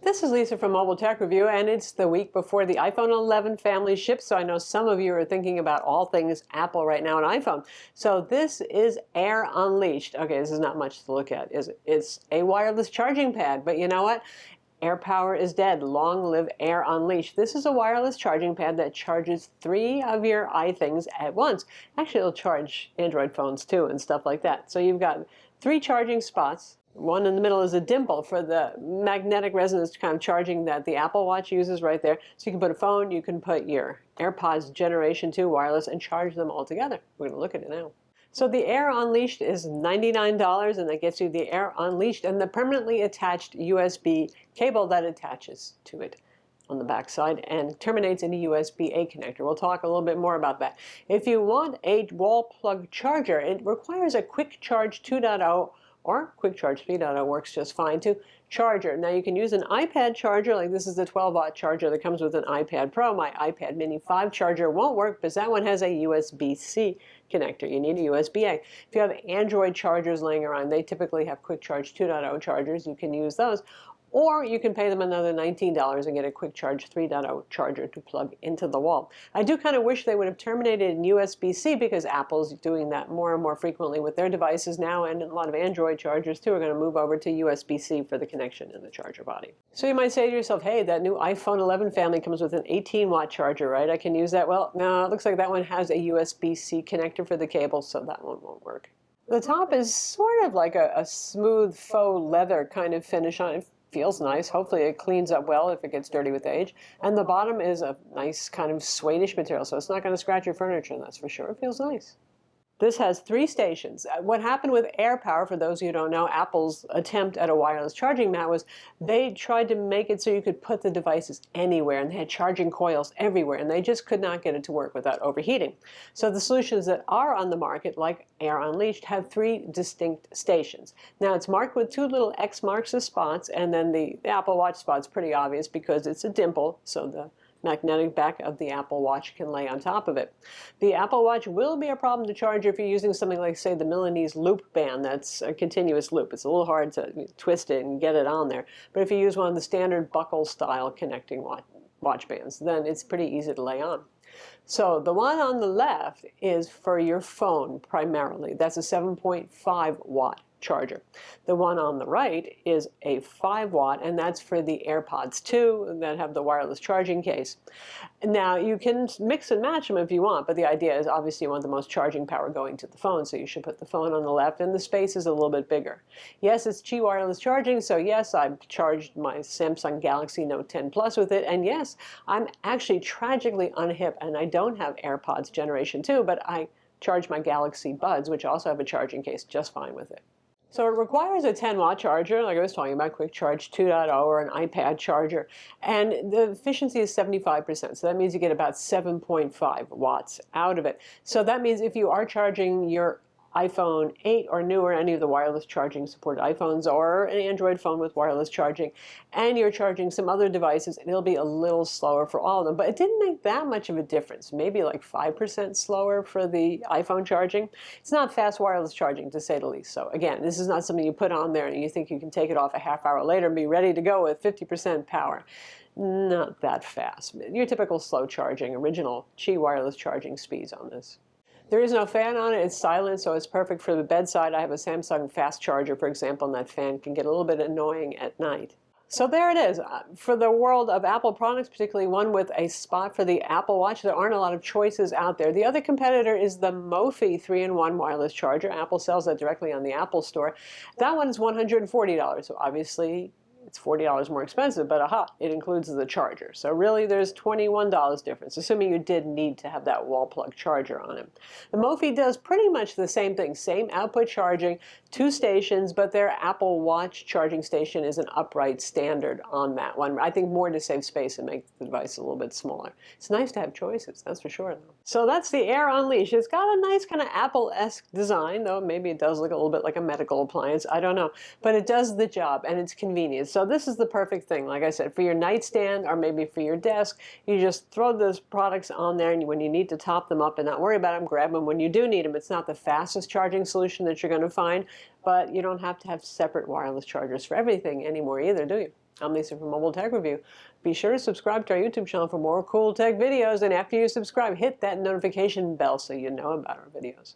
This is Lisa from Mobile Tech Review, and it's the week before the iPhone 11 family ships, so I know some of you are thinking about all things Apple right now on iPhone. So this is Air Unleashed. Okay, this is not much to look at, is it? It's a wireless charging pad, but you know what? AirPower is dead. Long live Air Unleashed. This is a wireless charging pad that charges 3 of your iThings at once. Actually, it'll charge Android phones too and stuff like that. So you've got 3 charging spots. One in the middle is a dimple for the magnetic resonance kind of charging that the Apple Watch uses right there. So you can put a phone, you can put your AirPods Generation 2 wireless and charge them all together. We're going to look at it now. So the Air Unleashed is $99, and that gets you the Air Unleashed and the permanently attached USB cable that attaches to it on the back side and terminates in a USB-A connector. We'll talk a little bit more about that. If you want a wall plug charger, it requires a Quick Charge 2.0 or Quick Charge 3.0 works just fine too. Charger. Now you can use an iPad charger, like this is the 12-watt charger that comes with an iPad Pro. My iPad Mini 5 charger won't work because that one has a USB-C connector. You need a USB-A. If you have Android chargers laying around, they typically have Quick Charge 2.0 chargers. You can use those. Or you can pay them another $19 and get a Quick Charge 3.0 charger to plug into the wall. I do kind of wish they would have terminated in USB-C because Apple's doing that more and more frequently with their devices now, and a lot of Android chargers too are going to move over to USB-C for the connection in the charger body. So you might say to yourself, hey, that new iPhone 11 family comes with an 18-watt charger, right? I can use that. Well, no, it looks like that one has a USB-C connector for the cable, so that one won't work. The top is sort of like a smooth faux leather kind of finish on it. Feels nice. Hopefully it cleans up well if it gets dirty with age. And the bottom is a nice kind of suede-ish material, so it's not going to scratch your furniture, that's for sure. It feels nice. This has 3 stations. What happened with AirPower, for those of you who don't know, Apple's attempt at a wireless charging mat was they tried to make it so you could put the devices anywhere, and they had charging coils everywhere, and they just could not get it to work without overheating. So the solutions that are on the market, like Air Unleashed, have 3 distinct stations. Now it's marked with 2 little X marks the spots, and then the Apple Watch spot's pretty obvious because it's a dimple, so the magnetic back of the Apple Watch can lay on top of it. The Apple Watch will be a problem to charge if you're using something like, say, the Milanese loop band that's a continuous loop. It's a little hard to twist it and get it on there. But if you use one of the standard buckle-style connecting watch bands, then it's pretty easy to lay on. So the one on the left is for your phone primarily. That's a 7.5 watt charger. The one on the right is a 5 watt, and that's for the AirPods 2 that have the wireless charging case. Now you can mix and match them if you want, but the idea is obviously you want the most charging power going to the phone, so you should put the phone on the left, and the space is a little bit bigger. Yes, it's Qi wireless charging, so yes, I've charged my Samsung Galaxy Note 10 Plus with it, and yes, I'm actually tragically unhip, and I don't have AirPods Generation 2, but I charge my Galaxy Buds, which also have a charging case, just fine with it. So it requires a 10-watt charger, like I was talking about, Quick Charge 2.0 or an iPad charger, and the efficiency is 75%, so that means you get about 7.5 watts out of it. So that means if you are charging your iPhone 8 or newer, any of the wireless charging supported iPhones, or an Android phone with wireless charging, and you're charging some other devices, it'll be a little slower for all of them. But it didn't make that much of a difference, maybe like 5% slower for the iPhone charging. It's not fast wireless charging, to say the least. So again, this is not something you put on there and you think you can take it off a half hour later and be ready to go with 50% power. Not that fast. Your typical slow charging, original Qi wireless charging speeds on this. There is no fan on it. It's silent, so it's perfect for the bedside. I have a Samsung fast charger, for example, and that fan can get a little bit annoying at night. So there it is. For the world of Apple products, particularly one with a spot for the Apple Watch, there aren't a lot of choices out there. The other competitor is the Mophie 3-in-1 wireless charger. Apple sells that directly on the Apple Store. That one is $140, so obviously it's $40 more expensive, but aha, it includes the charger. So really there's $21 difference, assuming you did need to have that wall plug charger on it. The Mophie does pretty much the same thing, same output charging, 2 stations, but their Apple Watch charging station is an upright standard on that one. I think more to save space and make the device a little bit smaller. It's nice to have choices, that's for sure, though. So that's the Air Unleashed. It's got a nice kind of Apple-esque design, though maybe it does look a little bit like a medical appliance, I don't know. But it does the job, and it's convenient. So this is the perfect thing, like I said, for your nightstand or maybe for your desk. You just throw those products on there, and when you need to top them up and not worry about them, grab them when you do need them. It's not the fastest charging solution that you're going to find, but you don't have to have separate wireless chargers for everything anymore either, do you? I'm Lisa from Mobile Tech Review. Be sure to subscribe to our YouTube channel for more cool tech videos, and after you subscribe, hit that notification bell so you know about our videos.